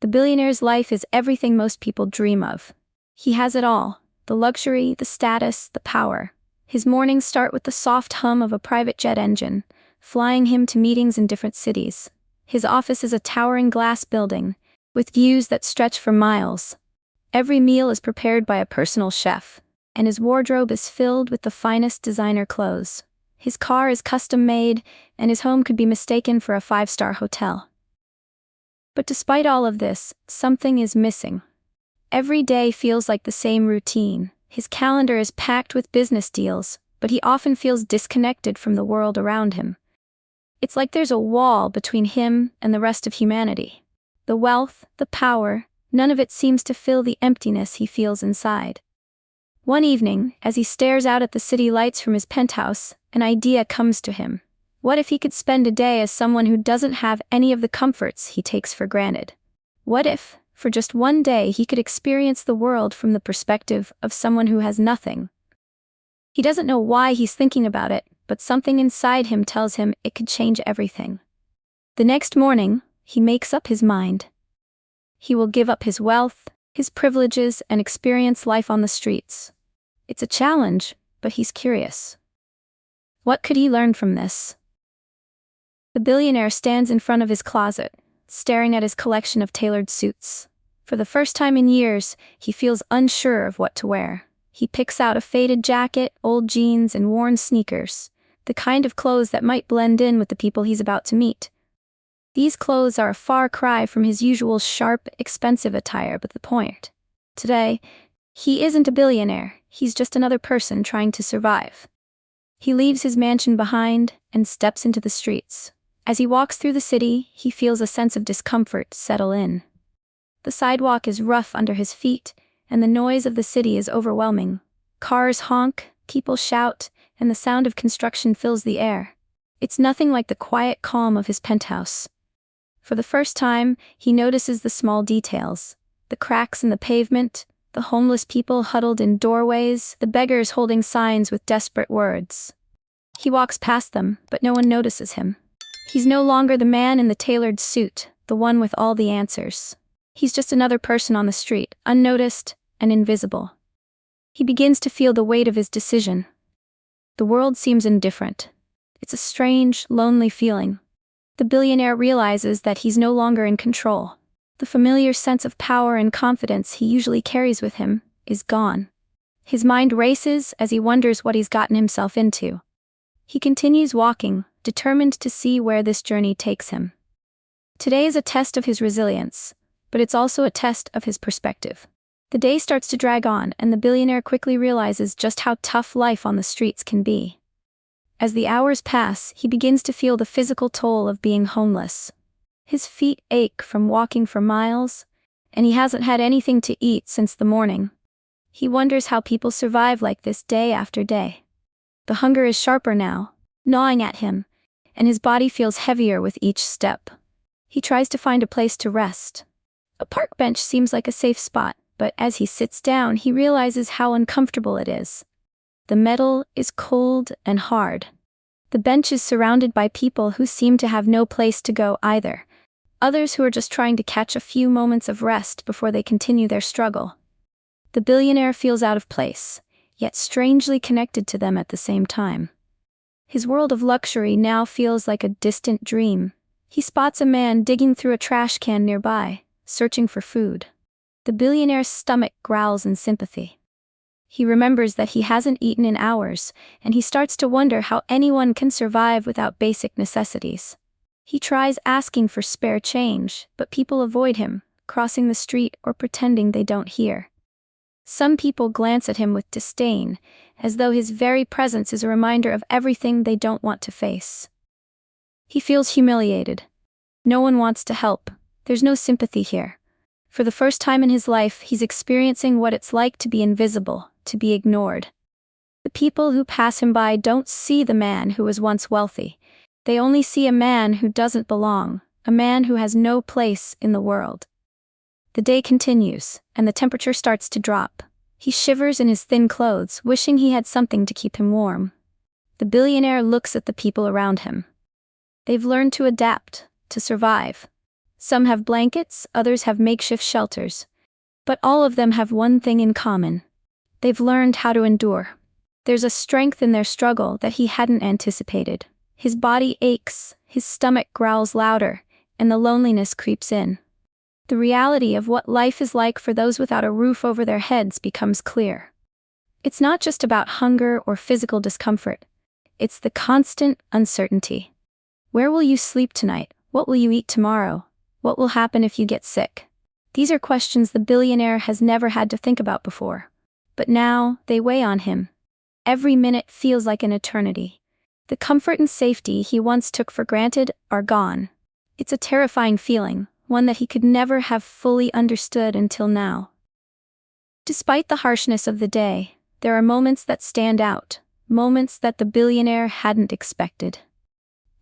The billionaire's life is everything most people dream of. He has it all: the luxury, the status, the power. His mornings start with the soft hum of a private jet engine, flying him to meetings in different cities. His office is a towering glass building, with views that stretch for miles. Every meal is prepared by a personal chef, and his wardrobe is filled with the finest designer clothes. His car is custom-made, and his home could be mistaken for a 5-star hotel. But despite all of this, something is missing. Every day feels like the same routine. His calendar is packed with business deals, but he often feels disconnected from the world around him. It's like there's a wall between him and the rest of humanity. The wealth, the power, none of it seems to fill the emptiness he feels inside. One evening, as he stares out at the city lights from his penthouse, an idea comes to him. What if he could spend a day as someone who doesn't have any of the comforts he takes for granted? What if, for just one day, he could experience the world from the perspective of someone who has nothing? He doesn't know why he's thinking about it, but something inside him tells him it could change everything. The next morning, he makes up his mind. He will give up his wealth, his privileges, and experience life on the streets. It's a challenge, but he's curious. What could he learn from this? The billionaire stands in front of his closet, staring at his collection of tailored suits. For the first time in years, he feels unsure of what to wear. He picks out a faded jacket, old jeans, and worn sneakers, the kind of clothes that might blend in with the people he's about to meet. These clothes are a far cry from his usual sharp, expensive attire, but the point. Today, he isn't a billionaire, he's just another person trying to survive. He leaves his mansion behind and steps into the streets. As he walks through the city, he feels a sense of discomfort settle in. The sidewalk is rough under his feet, and the noise of the city is overwhelming. Cars honk, people shout, and the sound of construction fills the air. It's nothing like the quiet calm of his penthouse. For the first time, he notices the small details: the cracks in the pavement, the homeless people huddled in doorways, the beggars holding signs with desperate words. He walks past them, but no one notices him. He's no longer the man in the tailored suit, the one with all the answers. He's just another person on the street, unnoticed and invisible. He begins to feel the weight of his decision. The world seems indifferent. It's a strange, lonely feeling. The billionaire realizes that he's no longer in control. The familiar sense of power and confidence he usually carries with him is gone. His mind races as he wonders what he's gotten himself into. He continues walking, determined to see where this journey takes him. Today is a test of his resilience, but it's also a test of his perspective. The day starts to drag on, and the billionaire quickly realizes just how tough life on the streets can be. As the hours pass, he begins to feel the physical toll of being homeless. His feet ache from walking for miles, and he hasn't had anything to eat since the morning. He wonders how people survive like this day after day. The hunger is sharper now, gnawing at him, and his body feels heavier with each step. He tries to find a place to rest. A park bench seems like a safe spot, but as he sits down, he realizes how uncomfortable it is. The metal is cold and hard. The bench is surrounded by people who seem to have no place to go either. Others who are just trying to catch a few moments of rest before they continue their struggle. The billionaire feels out of place, yet strangely connected to them at the same time. His world of luxury now feels like a distant dream. He spots a man digging through a trash can nearby, searching for food. The billionaire's stomach growls in sympathy. He remembers that he hasn't eaten in hours, and he starts to wonder how anyone can survive without basic necessities. He tries asking for spare change, but people avoid him, crossing the street or pretending they don't hear. Some people glance at him with disdain, as though his very presence is a reminder of everything they don't want to face. He feels humiliated. No one wants to help. There's no sympathy here. For the first time in his life, he's experiencing what it's like to be invisible, to be ignored. The people who pass him by don't see the man who was once wealthy. They only see a man who doesn't belong, a man who has no place in the world. The day continues, and the temperature starts to drop. He shivers in his thin clothes, wishing he had something to keep him warm. The billionaire looks at the people around him. They've learned to adapt, to survive. Some have blankets, others have makeshift shelters. But all of them have one thing in common. They've learned how to endure. There's a strength in their struggle that he hadn't anticipated. His body aches, his stomach growls louder, and the loneliness creeps in. The reality of what life is like for those without a roof over their heads becomes clear. It's not just about hunger or physical discomfort. It's the constant uncertainty. Where will you sleep tonight? What will you eat tomorrow? What will happen if you get sick? These are questions the billionaire has never had to think about before. But now, they weigh on him. Every minute feels like an eternity. The comfort and safety he once took for granted are gone. It's a terrifying feeling, one that he could never have fully understood until now. Despite the harshness of the day, there are moments that stand out, moments that the billionaire hadn't expected.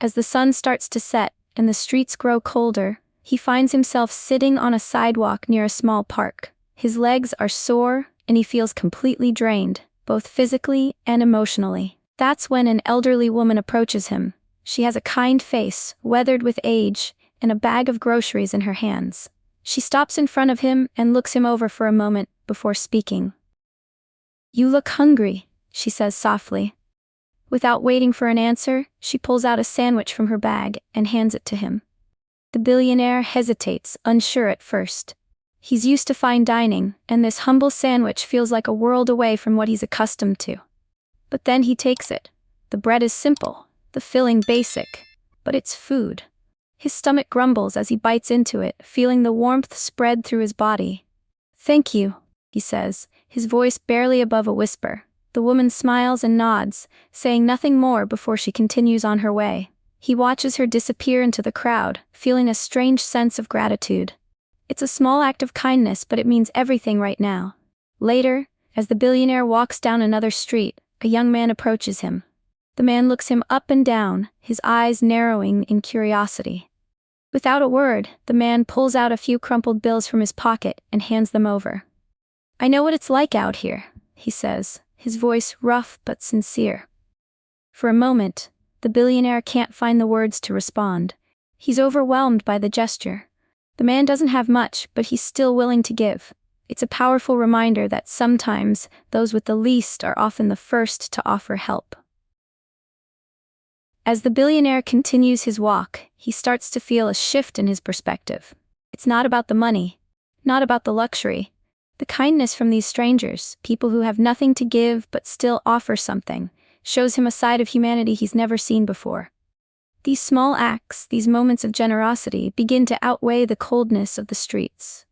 As the sun starts to set and the streets grow colder, he finds himself sitting on a sidewalk near a small park. His legs are sore, and he feels completely drained, both physically and emotionally. That's when an elderly woman approaches him. She has a kind face, weathered with age, and a bag of groceries in her hands. She stops in front of him and looks him over for a moment before speaking. "You look hungry," she says softly. Without waiting for an answer, she pulls out a sandwich from her bag and hands it to him. The billionaire hesitates, unsure at first. He's used to fine dining, and this humble sandwich feels like a world away from what he's accustomed to. But then he takes it. The bread is simple, the filling basic, but it's food. His stomach grumbles as he bites into it, feeling the warmth spread through his body. "Thank you," he says, his voice barely above a whisper. The woman smiles and nods, saying nothing more before she continues on her way. He watches her disappear into the crowd, feeling a strange sense of gratitude. It's a small act of kindness, but it means everything right now. Later, as the billionaire walks down another street, a young man approaches him. The man looks him up and down, his eyes narrowing in curiosity. Without a word, the man pulls out a few crumpled bills from his pocket and hands them over. "I know what it's like out here," he says, his voice rough but sincere. For a moment, the billionaire can't find the words to respond. He's overwhelmed by the gesture. The man doesn't have much, but he's still willing to give. It's a powerful reminder that sometimes those with the least are often the first to offer help. As the billionaire continues his walk, he starts to feel a shift in his perspective. It's not about the money, not about the luxury. The kindness from these strangers, people who have nothing to give but still offer something, shows him a side of humanity he's never seen before. These small acts, these moments of generosity, begin to outweigh the coldness of the streets.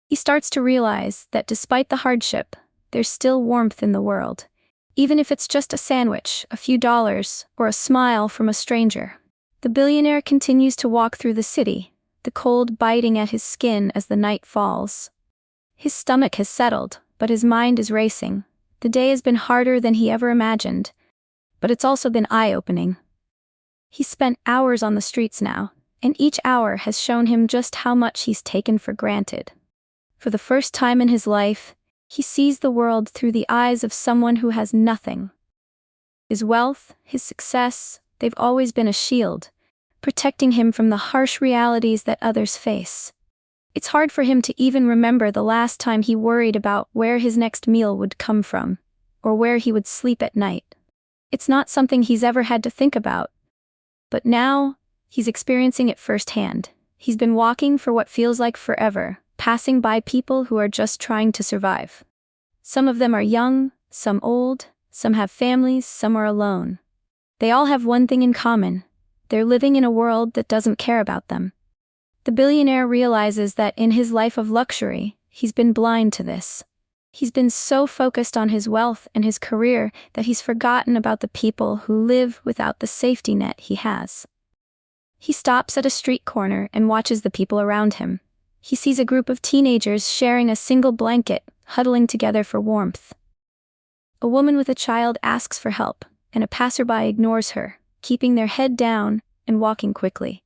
He starts to realize that despite the hardship, there's still warmth in the world. Even if it's just a sandwich, a few dollars, or a smile from a stranger. The billionaire continues to walk through the city, the cold biting at his skin as the night falls. His stomach has settled, but his mind is racing. The day has been harder than he ever imagined, but it's also been eye-opening. He's spent hours on the streets now, and each hour has shown him just how much he's taken for granted. For the first time in his life, he sees the world through the eyes of someone who has nothing. His wealth, his success, they've always been a shield, protecting him from the harsh realities that others face. It's hard for him to even remember the last time he worried about where his next meal would come from, or where he would sleep at night. It's not something he's ever had to think about. But now, he's experiencing it firsthand. He's been walking for what feels like forever, passing by people who are just trying to survive. Some of them are young, some old, some have families, some are alone. They all have one thing in common. They're living in a world that doesn't care about them. The billionaire realizes that in his life of luxury, he's been blind to this. He's been so focused on his wealth and his career that he's forgotten about the people who live without the safety net he has. He stops at a street corner and watches the people around him. He sees a group of teenagers sharing a single blanket, huddling together for warmth. A woman with a child asks for help, and a passerby ignores her, keeping their head down and walking quickly.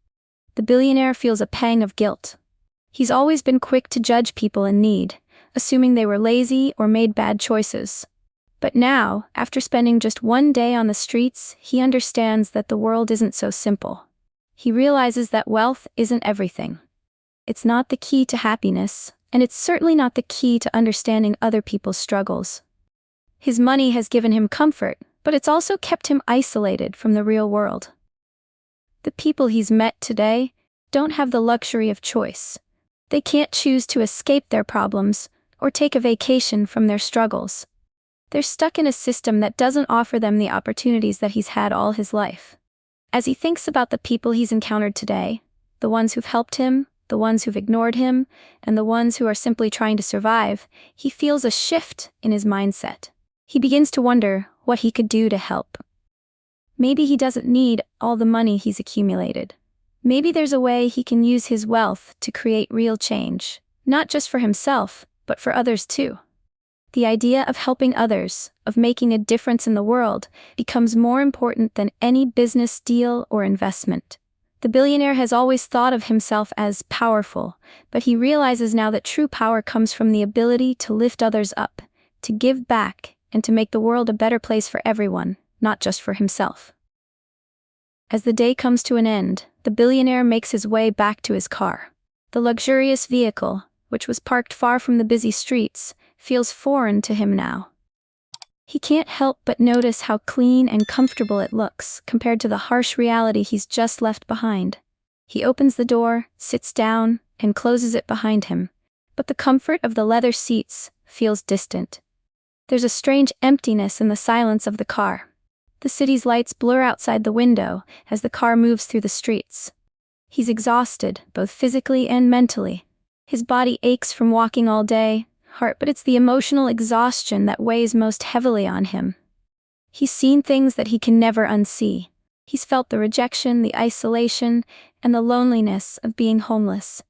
The billionaire feels a pang of guilt. He's always been quick to judge people in need, assuming they were lazy or made bad choices. But now, after spending just one day on the streets, he understands that the world isn't so simple. He realizes that wealth isn't everything. It's not the key to happiness, and it's certainly not the key to understanding other people's struggles. His money has given him comfort, but it's also kept him isolated from the real world. The people he's met today don't have the luxury of choice. They can't choose to escape their problems or take a vacation from their struggles. They're stuck in a system that doesn't offer them the opportunities that he's had all his life. As he thinks about the people he's encountered today, the ones who've helped him, the ones who've ignored him, and the ones who are simply trying to survive, he feels a shift in his mindset. He begins to wonder what he could do to help. Maybe he doesn't need all the money he's accumulated. Maybe there's a way he can use his wealth to create real change, not just for himself, but for others too. The idea of helping others, of making a difference in the world, becomes more important than any business deal or investment. The billionaire has always thought of himself as powerful, but he realizes now that true power comes from the ability to lift others up, to give back, and to make the world a better place for everyone, not just for himself. As the day comes to an end, the billionaire makes his way back to his car. The luxurious vehicle, which was parked far from the busy streets, feels foreign to him now. He can't help but notice how clean and comfortable it looks compared to the harsh reality he's just left behind. He opens the door, sits down, and closes it behind him, but the comfort of the leather seats feels distant. There's a strange emptiness in the silence of the car. The city's lights blur outside the window as the car moves through the streets. He's exhausted, both physically and mentally. His body aches from walking all day, but it's the emotional exhaustion that weighs most heavily on him. He's seen things that he can never unsee. He's felt the rejection, the isolation, and the loneliness of being homeless.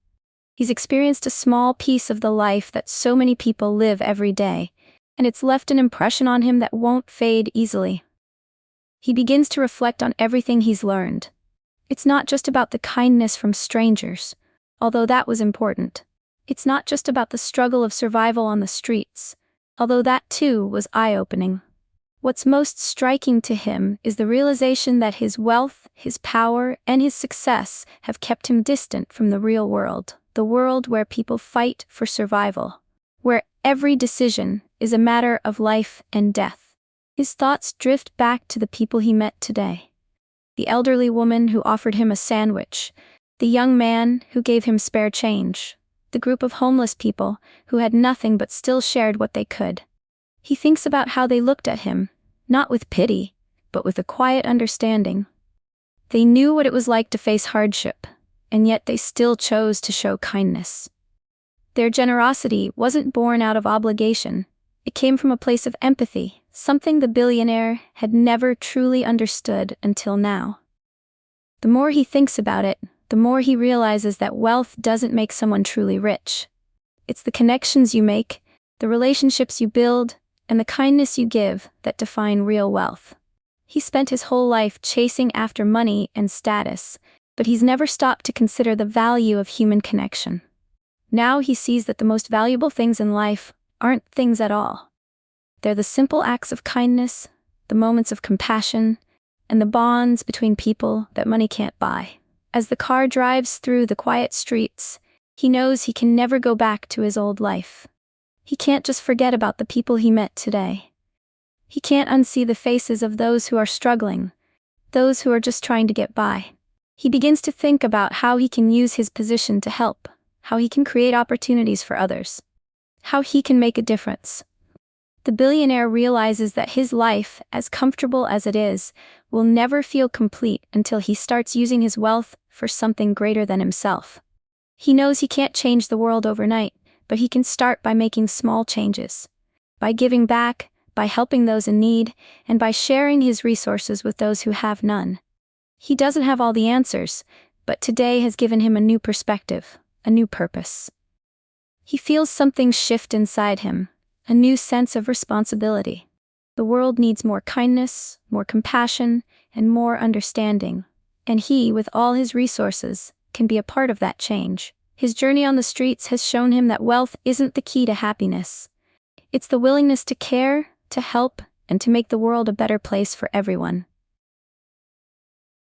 He's experienced a small piece of the life that so many people live every day, and it's left an impression on him that won't fade easily. He begins to reflect on everything he's learned. It's not just about the kindness from strangers, although that was important. It's not just about the struggle of survival on the streets, although that too was eye-opening. What's most striking to him is the realization that his wealth, his power, and his success have kept him distant from the real world, the world where people fight for survival, where every decision is a matter of life and death. His thoughts drift back to the people he met today. The elderly woman who offered him a sandwich, the young man who gave him spare change, the group of homeless people who had nothing but still shared what they could. He thinks about how they looked at him, not with pity, but with a quiet understanding. They knew what it was like to face hardship, and yet they still chose to show kindness. Their generosity wasn't born out of obligation. It came from a place of empathy, something the billionaire had never truly understood until now. The more he thinks about it, the more he realizes that wealth doesn't make someone truly rich. It's the connections you make, the relationships you build, and the kindness you give that define real wealth. He spent his whole life chasing after money and status, but he's never stopped to consider the value of human connection. Now he sees that the most valuable things in life aren't things at all. They're the simple acts of kindness, the moments of compassion, and the bonds between people that money can't buy. As the car drives through the quiet streets, he knows he can never go back to his old life. He can't just forget about the people he met today. He can't unsee the faces of those who are struggling, those who are just trying to get by. He begins to think about how he can use his position to help, how he can create opportunities for others, how he can make a difference. The billionaire realizes that his life, as comfortable as it is, will never feel complete until he starts using his wealth for something greater than himself. He knows he can't change the world overnight, but he can start by making small changes. By giving back, by helping those in need, and by sharing his resources with those who have none. He doesn't have all the answers, but today has given him a new perspective, a new purpose. He feels something shift inside him, a new sense of responsibility. The world needs more kindness, more compassion, and more understanding. And he, with all his resources, can be a part of that change. His journey on the streets has shown him that wealth isn't the key to happiness. It's the willingness to care, to help, and to make the world a better place for everyone.